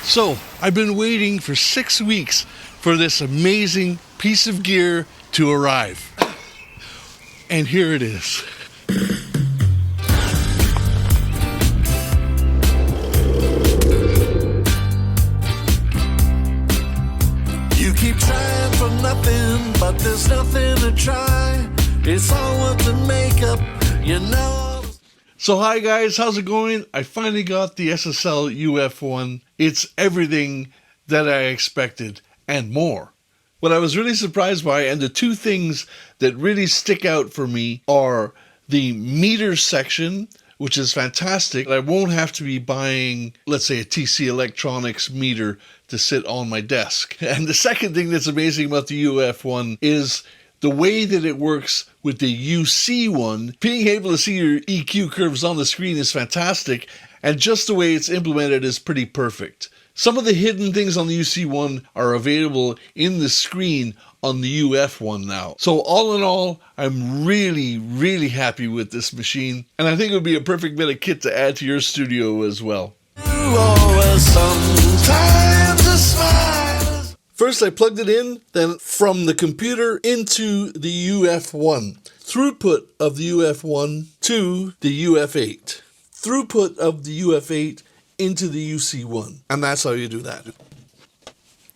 So, I've been waiting for 6 weeks for this amazing piece of gear to arrive. And here it is. You keep trying for nothing, but there's nothing to try. It's all worth the makeup, you know. So hi guys, how's it going? I finally got the SSL UF1. It's everything that I expected and more. What I was really surprised by, and the two things that really stick out for me, are the meter section, which is fantastic. I won't have to be buying, let's say, a TC Electronics meter to sit on my desk. And the second thing that's amazing about the UF1 is the way that it works with the UC1. Being able to see your EQ curves on the screen is fantastic, and just the way it's implemented is pretty perfect. Some of the hidden things on the UC1 are available in the screen on the UF1 now. So all in all, I'm really happy with this machine, and I think it would be a perfect bit of kit to add to your studio as well. First I plugged it in, then from the computer into the UF1. Throughput of the UF1 to the UF8. Throughput of the UF8 into the UC1. And that's how you do that.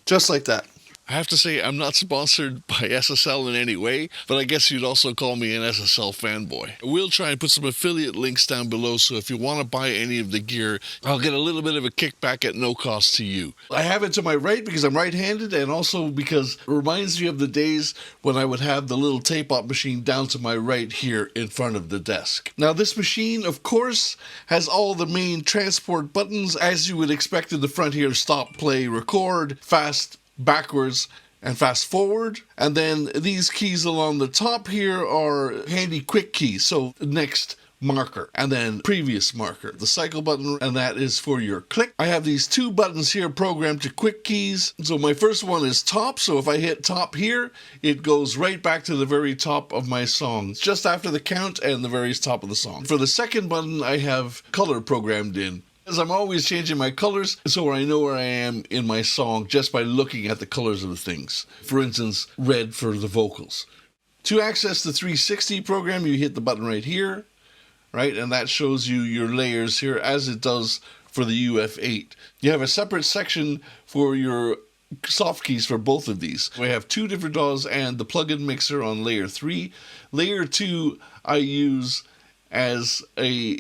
Just like that. I have to say, I'm not sponsored by SSL in any way, but I guess you'd also call me an SSL fanboy. We'll try and put some affiliate links down below, so if you want to buy any of the gear, I'll get a little bit of a kickback at no cost to you. I have it to my right because I'm right-handed, and also because it reminds me of the days when I would have the little tape-op machine down to my right here in front of the desk. Now, this machine, of course, has all the main transport buttons, as you would expect in the front here: stop, play, record, fast, backwards, and fast forward. And then these keys along the top here are handy quick keys. So next marker, and then previous marker. The cycle button, and that is for your click. I have these two buttons here programmed to quick keys. So my first one is top, so if I hit top here, it goes right back to the very top of my song, just after the count and the very top of the song. For the second button, I have color programmed in, as I'm always changing my colors, so I know where I am in my song just by looking at the colors of the things. For instance, red for the vocals. To access the 360 program, you hit the button right here, right? And that shows you your layers here, as it does for the UF8. You have a separate section for your soft keys for both of these. We have two different DAWs and the plug-in mixer on layer 3. Layer 2 I use as a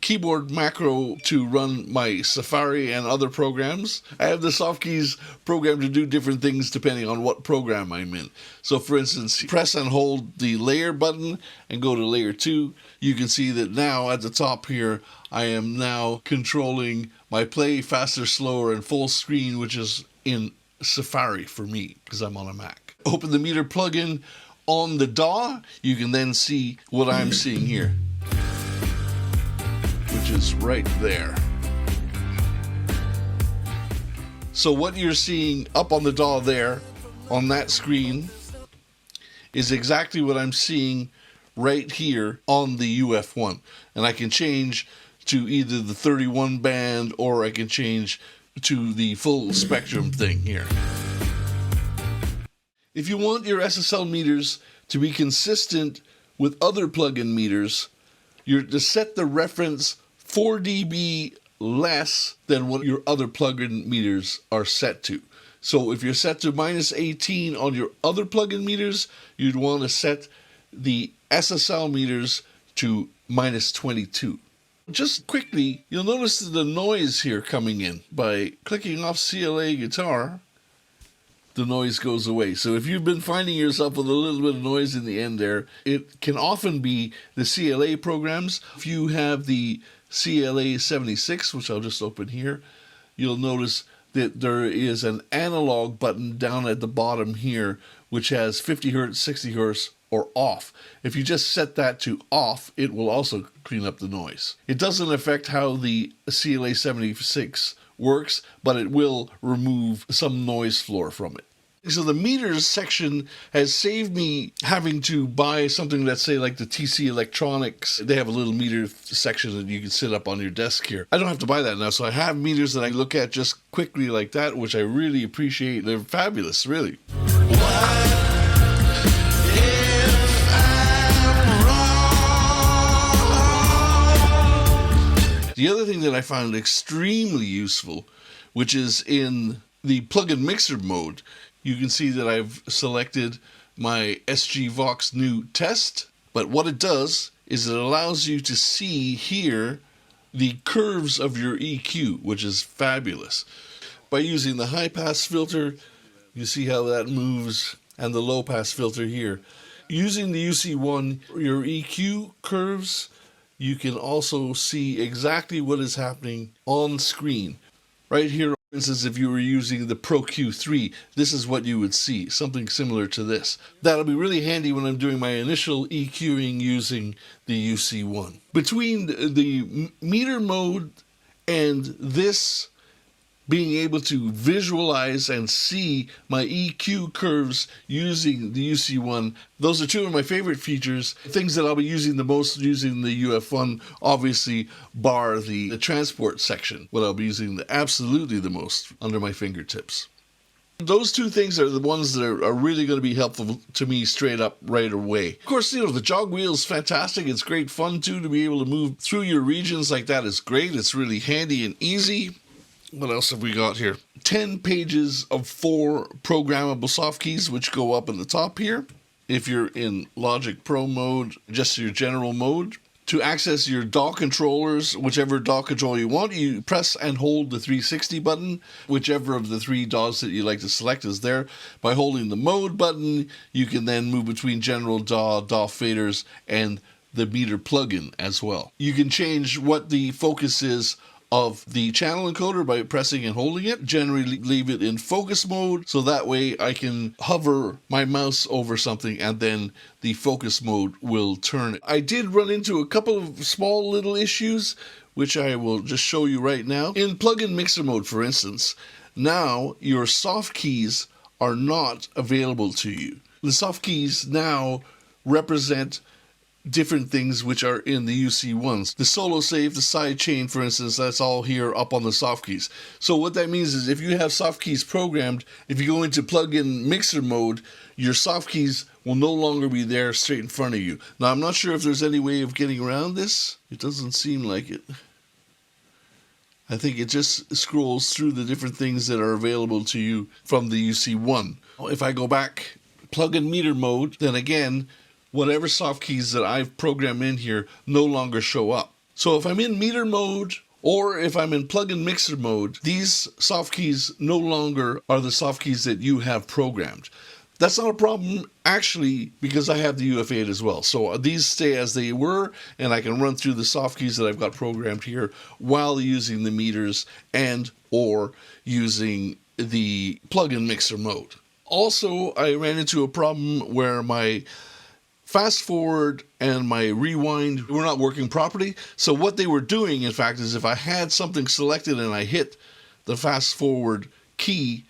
keyboard macro to run my Safari and other programs. I have the soft keys programmed to do different things depending on what program I'm in. So for instance, press and hold the layer button and go to layer 2. You can see that now at the top here, I am now controlling my play, faster, slower, and full screen, which is in Safari for me because I'm on a Mac. Open the meter plugin on the DAW. You can then see what I'm seeing here, which is right there. So what you're seeing up on the DAW there, on that screen, is exactly what I'm seeing right here on the UF1. And I can change to either the 31 band, or I can change to the full spectrum thing here. If you want your SSL meters to be consistent with other plugin meters, you're to set the reference 4 dB less than what your other plugin meters are set to. So if you're set to -18 on your other plugin meters, you'd want to set the SSL meters to -22. Just quickly, you'll notice the noise here coming in. By clicking off CLA guitar, the noise goes away. So if you've been finding yourself with a little bit of noise in the end there, it can often be the CLA programs. If you have the CLA 76, which I'll just open here, you'll notice that there is an analog button down at the bottom here, which has 50 Hertz, 60 Hertz, or off. If you just set that to off, it will also clean up the noise. It doesn't affect how the CLA 76 works, but it will remove some noise floor from it. So the meters section has saved me having to buy something that's, say, like the TC Electronics. They have a little meter section that you can sit up on your desk here. I don't have to buy that now, so I have meters that I look at just quickly like that, which I really appreciate. They're fabulous, really. The other thing that I found extremely useful, which is in the plug-in mixer mode, you can see that I've selected my SG Vox new test, but what it does is it allows you to see here the curves of your EQ, which is fabulous. By using the high-pass filter, you see how that moves, and the low-pass filter here. Using the UC1, your EQ curves, you can also see exactly what is happening on screen. Right here, for instance, if you were using the Pro Q3, this is what you would see, something similar to this. That'll be really handy when I'm doing my initial EQing using the UC1. Between the meter mode and this being able to visualize and see my EQ curves using the UC1, those are two of my favorite features. Things that I'll be using the most using the UF1, obviously, bar the transport section, what I'll be using absolutely the most under my fingertips. Those two things are the ones that are really going to be helpful to me straight up right away. Of course, the jog wheel is fantastic. It's great fun, too, to be able to move through your regions like that is great. It's really handy and easy. What else have we got here? 10 pages of 4 programmable soft keys, which go up in the top here. If you're in Logic Pro mode, just your general mode. To access your DAW controllers, whichever DAW controller you want, you press and hold the 360 button. Whichever of the 3 DAWs that you like to select is there. By holding the mode button, you can then move between general DAW, DAW faders, and the meter plugin as well. You can change what the focus is of the channel encoder by pressing and holding it. Generally leave it in focus mode, so that way I can hover my mouse over something and then the focus mode will turn it. I did run into a couple of small little issues, which I will just show you right now. In plug-in mixer mode, for instance, now your soft keys are not available to you. The soft keys now represent different things which are in the UC1s. The solo save, the side chain, for instance, that's all here up on the soft keys. So what that means is if you have soft keys programmed, if you go into plug-in mixer mode, your soft keys will no longer be there straight in front of you. Now, I'm not sure if there's any way of getting around this. It doesn't seem like it. I think it just scrolls through the different things that are available to you from the UC1. If I go back plug-in meter mode, then again, whatever soft keys that I've programmed in here no longer show up. So if I'm in meter mode or if I'm in plug-in mixer mode, these soft keys no longer are the soft keys that you have programmed. That's not a problem, actually, because I have the UF8 as well. So these stay as they were, and I can run through the soft keys that I've got programmed here while using the meters and or using the plug-in mixer mode. Also, I ran into a problem where my fast forward and my rewind were not working properly. So what they were doing, in fact, is if I had something selected and I hit the fast forward key,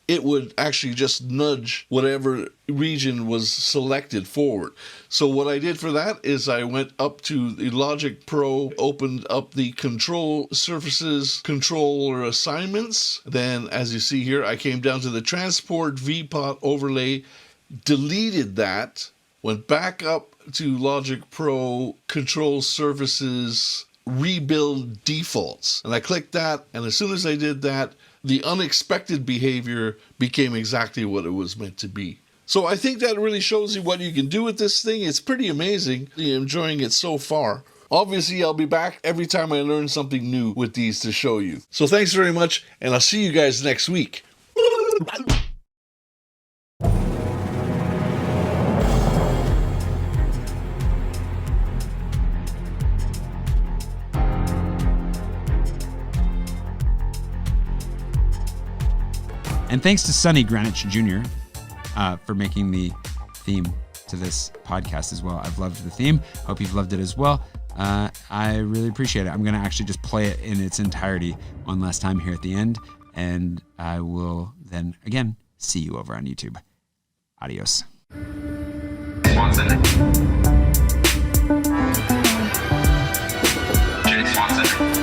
it would actually just nudge whatever region was selected forward. So what I did for that is I went up to the Logic Pro, opened up the control surfaces, controller assignments. Then, as you see here, I came down to the transport VPOT overlay, deleted that, went back up to Logic Pro, Control Surfaces, Rebuild Defaults. And I clicked that, and as soon as I did that, the unexpected behavior became exactly what it was meant to be. So I think that really shows you what you can do with this thing. It's pretty amazing. I'm enjoying it so far. Obviously, I'll be back every time I learn something new with these to show you. So thanks very much, and I'll see you guys next week. And thanks to Sonny Greenwich Jr. For making the theme to this podcast as well. I've loved the theme. Hope you've loved it as well. I really appreciate it. I'm going to actually just play it in its entirety one last time here at the end. And I will then, again, see you over on YouTube. Adios. Swanson. Jay Swanson.